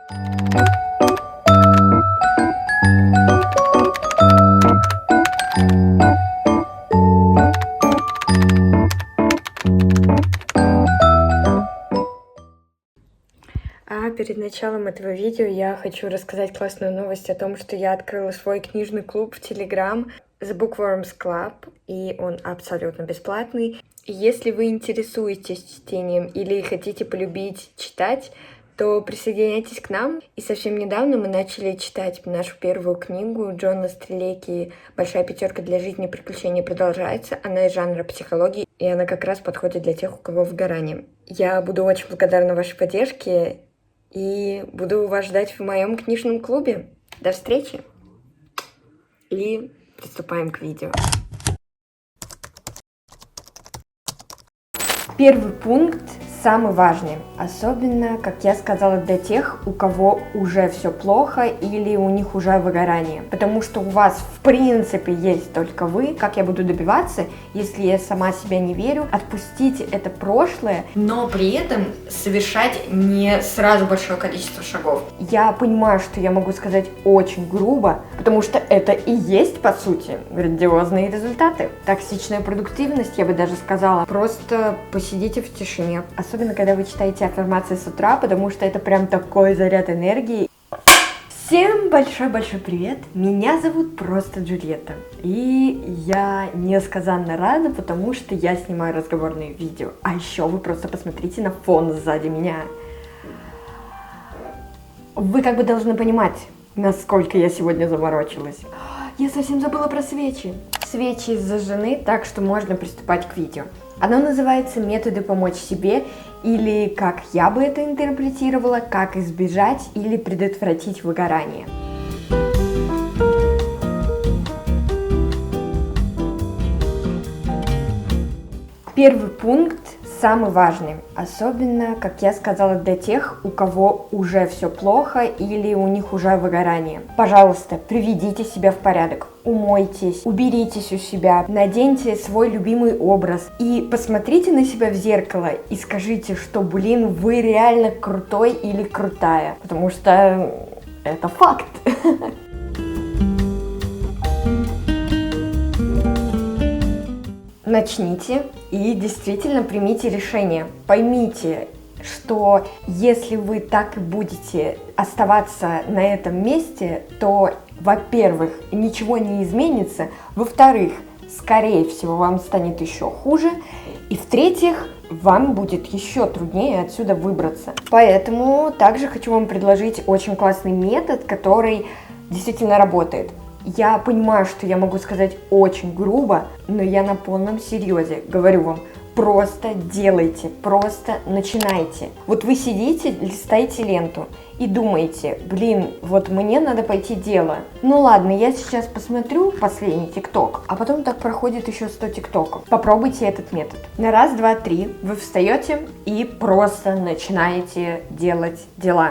Перед началом этого видео я хочу рассказать классную новость о том, что я открыла свой книжный клуб в Telegram The Bookworms Club, и он абсолютно бесплатный. И если вы интересуетесь чтением или хотите полюбить читать, то присоединяйтесь к нам. И совсем недавно мы начали читать нашу первую книгу Джона Стрелеки «Большая пятерка для жизни. Приключения продолжается». Она из жанра психологии, и она как раз подходит для тех, у кого выгорание. Я буду очень благодарна вашей поддержке и буду вас ждать в моем книжном клубе. До встречи! И приступаем к видео. Первый пункт самый важный, особенно, как я сказала, для тех, у кого уже все плохо или у них уже выгорание. Потому что у вас в принципе есть только вы. Как я буду добиваться, если я сама себя не верю? Отпустите это прошлое, но при этом совершать не сразу большое количество шагов. Я понимаю, что я могу сказать очень грубо, потому что это и есть, по сути, грандиозные результаты. Токсичная продуктивность, я бы даже сказала. Просто посидите в тишине. Особенно, когда вы читаете аффирмации с утра, потому что это прям такой заряд энергии. Всем большой-большой привет! Меня зовут просто Джульетта. И я несказанно рада, потому что я снимаю разговорные видео. А еще вы просто посмотрите на фон сзади меня. Вы как бы должны понимать, насколько я сегодня заморочилась. Я совсем забыла про свечи. Свечи зажжены, так что можно приступать к видео. Оно называется «Методы помочь себе», или, как я бы это интерпретировала, «Как избежать или предотвратить выгорание». Первый пункт самый важный, особенно, как я сказала, для тех, у кого уже все плохо или у них уже выгорание. Пожалуйста, приведите себя в порядок, умойтесь, уберитесь у себя, наденьте свой любимый образ и посмотрите на себя в зеркало и скажите, что, блин, вы реально крутой или крутая, потому что это факт. Начните и действительно примите решение. Поймите, что если вы так и будете оставаться на этом месте, то, во-первых, ничего не изменится, во-вторых, скорее всего, вам станет еще хуже, и в-третьих, вам будет еще труднее отсюда выбраться. Поэтому также хочу вам предложить очень классный метод, который действительно работает. Я понимаю, что я могу сказать очень грубо, но я на полном серьезе говорю вам, просто делайте, просто начинайте. Вот вы сидите, листаете ленту и думаете, блин, вот мне надо пойти дело. Ну ладно, я сейчас посмотрю последний ТикТок, а потом так проходит еще 100 ТикТоков. Попробуйте этот метод. На раз, два, три вы встаете и просто начинаете делать дела.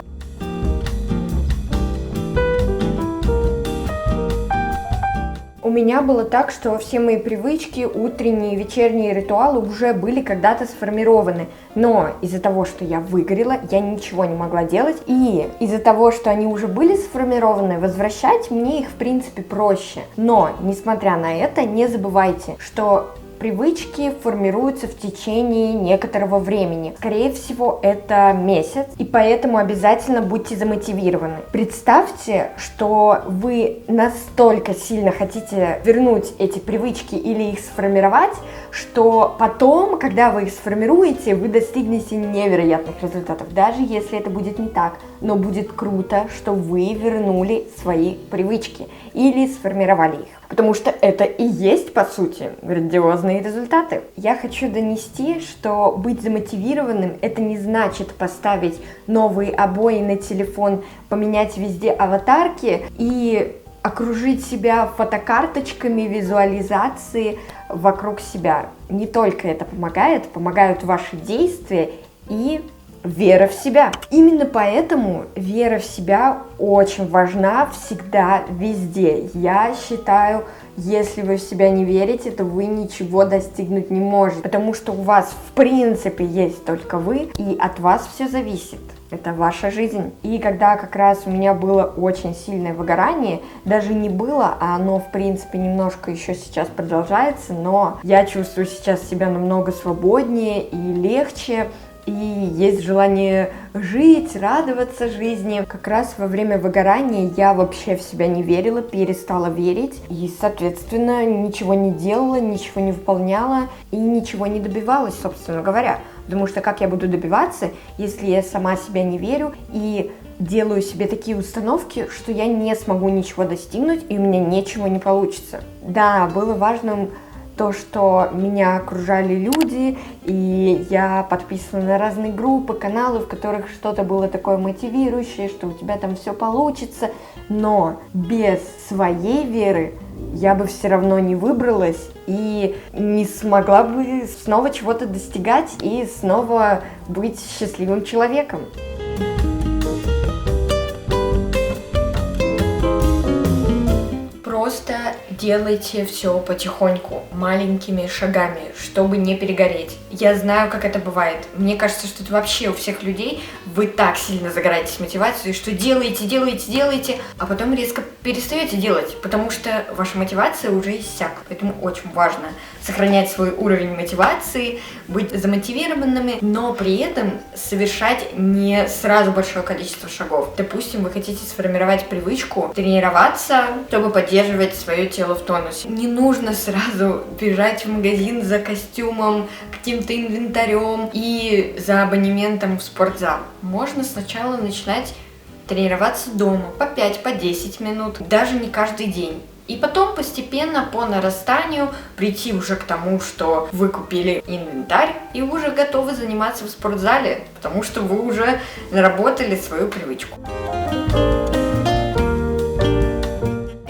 У меня было так, что все мои привычки, утренние, вечерние ритуалы уже были когда-то сформированы. Но из-за того, что я выгорела, я ничего не могла делать. И из-за того, что они уже были сформированы, возвращать мне их в принципе проще. Но, несмотря на это, не забывайте, что привычки формируются в течение некоторого времени. Скорее всего, это месяц, и поэтому обязательно будьте замотивированы. Представьте, что вы настолько сильно хотите вернуть эти привычки или их сформировать, что потом, когда вы их сформируете, вы достигнете невероятных результатов. Даже если это будет не так, но будет круто, что вы вернули свои привычки или сформировали их. Потому что это и есть, по сути, грандиозные результаты. Я хочу донести, что быть замотивированным – это не значит поставить новые обои на телефон, поменять везде аватарки и окружить себя фотокарточками, визуализации вокруг себя. Не только это помогает, помогают ваши действия и вера в себя. Именно поэтому вера в себя очень важна всегда, везде. Я считаю, если вы в себя не верите, то вы ничего достигнуть не можете, потому что у вас в принципе есть только вы, и от вас все зависит. это ваша жизнь. И когда как раз у меня было очень сильное выгорание, даже не было, а оно в принципе немножко еще сейчас продолжается, но я чувствую сейчас себя намного свободнее и легче, и есть желание жить, радоваться жизни. Как раз во время выгорания я вообще в себя не верила, перестала верить, и, соответственно, ничего не делала, ничего не выполняла и ничего не добивалась, собственно говоря. Потому что как я буду добиваться, если я сама себя не верю и делаю себе такие установки, что я не смогу ничего достигнуть и у меня ничего не получится. Да, было важным то, что меня окружали люди, и я подписана на разные группы, каналы, в которых что-то было такое мотивирующее, что у тебя там все получится, но без своей веры я бы все равно не выбралась и не смогла бы снова чего-то достигать и снова быть счастливым человеком. Просто делайте все потихоньку, маленькими шагами, чтобы не перегореть. Я знаю, как это бывает. Мне кажется, что это вообще у всех людей. Вы так сильно загораетесь мотивацией, что делаете, а потом резко перестаете делать, потому что ваша мотивация уже иссякла. Поэтому очень важно сохранять свой уровень мотивации, быть замотивированными, но при этом совершать не сразу большое количество шагов. Допустим, вы хотите сформировать привычку тренироваться, чтобы поддерживать свое тело в тонусе. Не нужно сразу бежать в магазин за костюмом, каким-то инвентарем и за абонементом в спортзал. Можно сначала начинать тренироваться дома по 5-10 минут, даже не каждый день. И потом постепенно по нарастанию прийти уже к тому, что вы купили инвентарь и уже готовы заниматься в спортзале, потому что вы уже наработали свою привычку.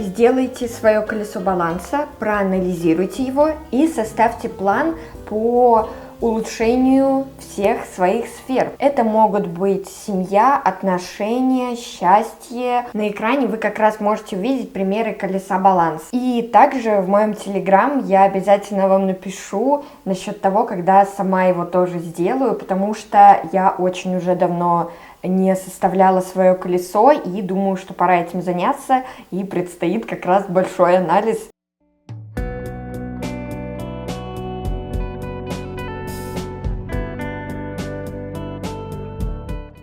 Сделайте свое колесо баланса, проанализируйте его и составьте план по улучшению всех своих сфер. Это могут быть семья, отношения, счастье. На экране вы как раз можете увидеть примеры колеса баланса. И также в моем телеграм я обязательно вам напишу насчет того, когда сама его тоже сделаю, потому что я очень уже давно не составляла свое колесо и думаю, что пора этим заняться, и предстоит как раз большой анализ.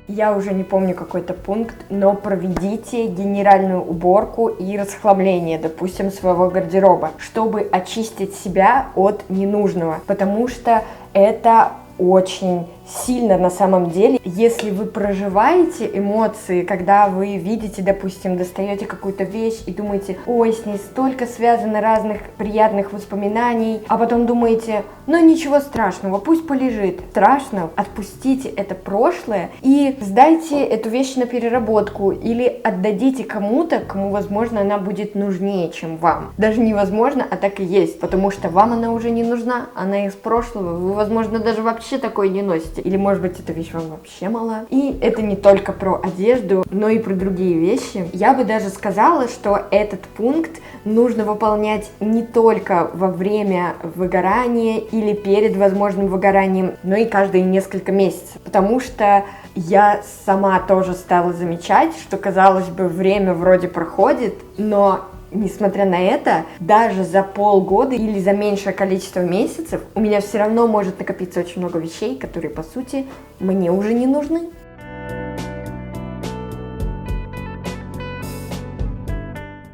Я уже не помню какой-то пункт, но проведите генеральную уборку и расхламление, допустим, своего гардероба, чтобы очистить себя от ненужного, потому что это очень сильно на самом деле. Если вы проживаете эмоции, когда вы видите, допустим, достаете какую-то вещь и думаете, ой, с ней столько связано разных приятных воспоминаний, а потом думаете, ну ничего страшного, пусть полежит. Страшно, отпустите это прошлое и сдайте эту вещь на переработку или отдадите кому-то, кому, возможно, она будет нужнее, чем вам. Даже невозможно, а так и есть, потому что вам она уже не нужна, она из прошлого, вы, возможно, даже вообще такое не носите. Или, может быть, эта вещь вам вообще мала. И это не только про одежду, но и про другие вещи. Я бы даже сказала, что этот пункт нужно выполнять не только во время выгорания или перед возможным выгоранием, но и каждые несколько месяцев. Потому что я сама тоже стала замечать, что, казалось бы, время вроде проходит, но несмотря на это, даже за полгода или за меньшее количество месяцев у меня все равно может накопиться очень много вещей, которые, по сути, мне уже не нужны.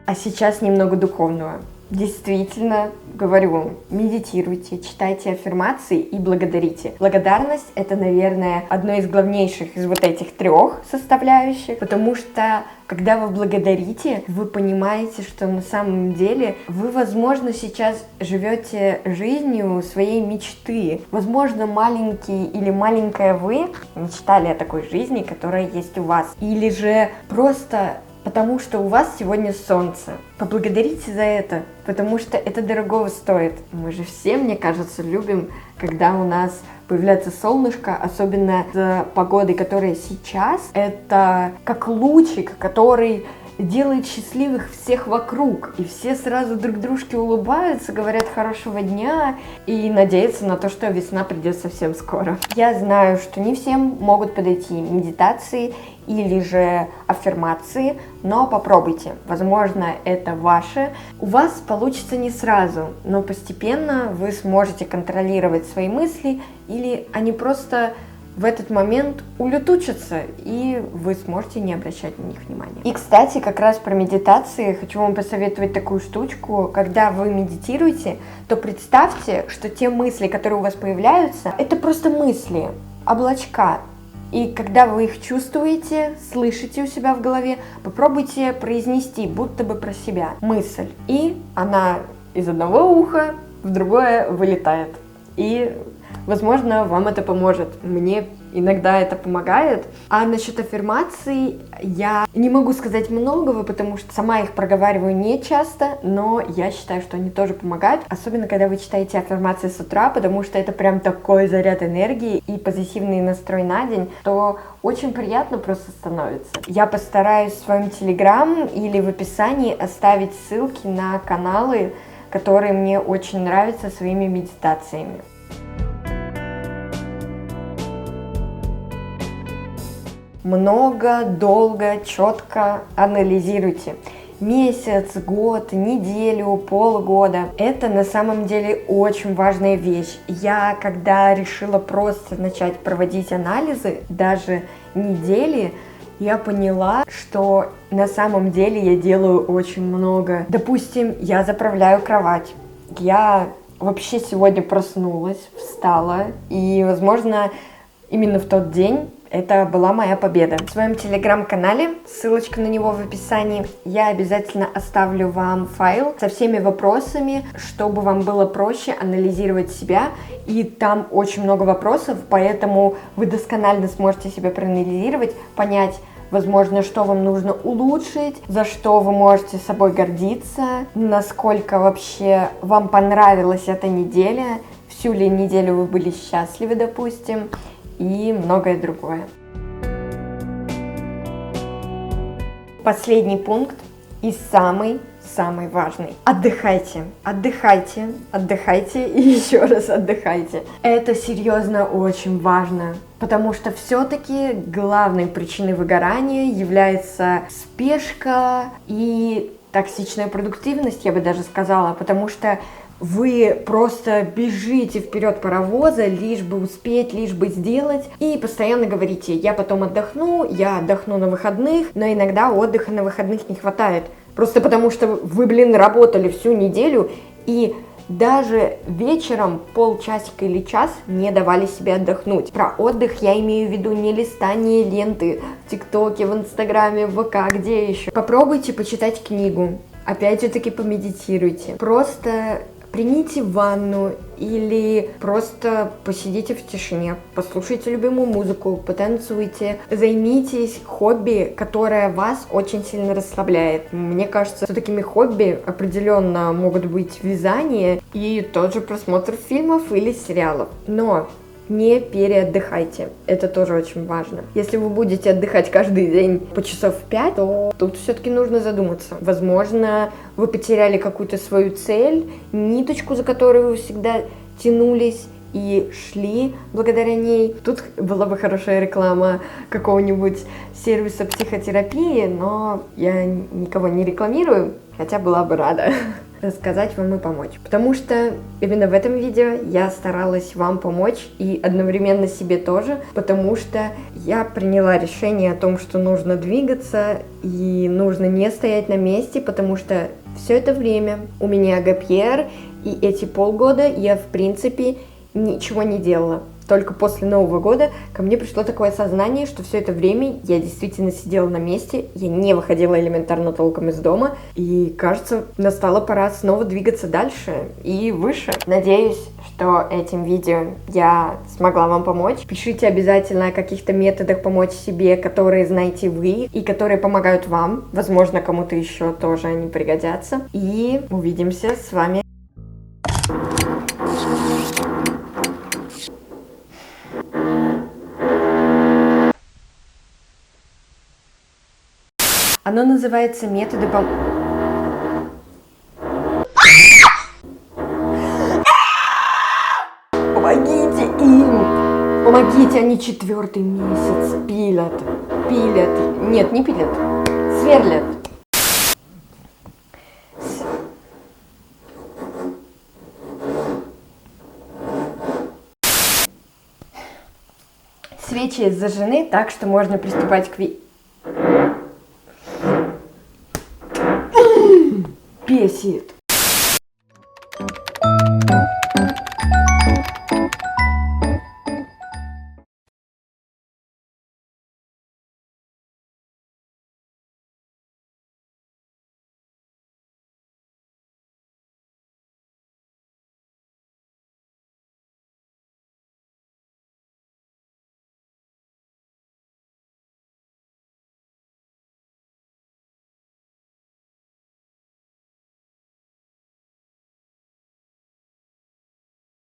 А сейчас немного духовного. Действительно, говорю вам, медитируйте, читайте аффирмации и благодарите. Благодарность — это, наверное, одно из главнейших из вот этих трех составляющих, потому что, когда вы благодарите, вы понимаете, что на самом деле вы, возможно, сейчас живете жизнью своей мечты. Возможно, маленький или маленькая вы мечтали о такой жизни, которая есть у вас. Или же просто потому что у вас сегодня солнце. Поблагодарите за это, потому что это дорогого стоит. Мы же все, мне кажется, любим, когда у нас появляется солнышко, особенно с погодой, которая сейчас. Это как лучик, который делает счастливых всех вокруг. И все сразу друг дружке улыбаются, говорят хорошего дня и надеяться на то, что весна придет совсем скоро. Я знаю, что не всем могут подойти медитации или же аффирмации, но попробуйте. Возможно, это ваше. У вас получится не сразу, но постепенно вы сможете контролировать свои мысли, или они просто в этот момент улетучатся, и вы сможете не обращать на них внимания. И, кстати, как раз про медитации хочу вам посоветовать такую штучку. Когда вы медитируете, то представьте, что те мысли, которые у вас появляются, это просто мысли, облачка. И когда вы их чувствуете, слышите у себя в голове, попробуйте произнести будто бы про себя мысль. И она из одного уха в другое вылетает. И возможно, вам это поможет. Мне иногда это помогает. А насчет аффирмаций я не могу сказать многого, потому что сама их проговариваю не часто, но я считаю, что они тоже помогают. Особенно, когда вы читаете аффирмации с утра, потому что это прям такой заряд энергии и позитивный настрой на день, что очень приятно просто становится. Я постараюсь в своем телеграм или в описании оставить ссылки на каналы, которые мне очень нравятся своими медитациями. Много, долго, четко анализируйте. Месяц, год, неделю, полгода. Это на самом деле очень важная вещь. Я, когда решила просто начать проводить анализы, даже недели, я поняла, что на самом деле я делаю очень много. Допустим, я заправляю кровать. Я вообще сегодня проснулась, встала, и, возможно, именно в тот день это была моя победа. В своем телеграм-канале, ссылочка на него в описании, я обязательно оставлю вам файл со всеми вопросами, чтобы вам было проще анализировать себя. И там очень много вопросов, поэтому вы досконально сможете себя проанализировать, понять, возможно, что вам нужно улучшить, за что вы можете собой гордиться, насколько вообще вам понравилась эта неделя, всю ли неделю вы были счастливы, допустим, и многое другое. Последний пункт и самый важный. Отдыхайте, отдыхайте, отдыхайте и еще раз отдыхайте. Это серьезно очень важно, потому что все-таки главной причиной выгорания является спешка и токсичная продуктивность, я бы даже сказала, потому что вы просто бежите вперед паровоза, лишь бы успеть, лишь бы сделать, и постоянно говорите: я потом отдохну, я отдохну на выходных, но иногда отдыха на выходных не хватает. Просто потому что вы, работали всю неделю, и даже вечером полчасика или час не давали себе отдохнуть. Про отдых я имею в виду не листание ленты в ТикТоке, в Инстаграме, в ВК, где еще. Попробуйте почитать книгу, опять же таки помедитируйте. Просто примите ванну или просто посидите в тишине, послушайте любимую музыку, потанцуйте, займитесь хобби, которое вас очень сильно расслабляет. Мне кажется, что такими хобби определенно могут быть вязание и тот же просмотр фильмов или сериалов. Но не переотдыхайте, это тоже очень важно. Если вы будете отдыхать каждый день по часов 5, то тут все-таки нужно задуматься. Возможно, вы потеряли какую-то свою цель, ниточку, за которой вы всегда тянулись и шли благодаря ней. Тут была бы хорошая реклама какого-нибудь сервиса психотерапии, но я никого не рекламирую, хотя была бы рада рассказать вам и помочь. Потому что именно в этом видео я старалась вам помочь и одновременно себе тоже, потому что я приняла решение о том, что нужно двигаться и нужно не стоять на месте, потому что все это время у меня гэп-йер, и эти полгода я в принципе ничего не делала. Только после Нового года ко мне пришло такое сознание, что все это время я действительно сидела на месте, я не выходила элементарно толком из дома, и, кажется, настала пора снова двигаться дальше и выше. Надеюсь, что этим видео я смогла вам помочь. Пишите обязательно о каких-то методах помочь себе, которые знаете вы и которые помогают вам. Возможно, кому-то еще тоже они пригодятся. И увидимся с вами. Оно называется методы Офигеть, они 4-й месяц пилят. Пилят. Нет, не пилят. Сверлят. Свечи зажжены, так что можно приступать к Бесит.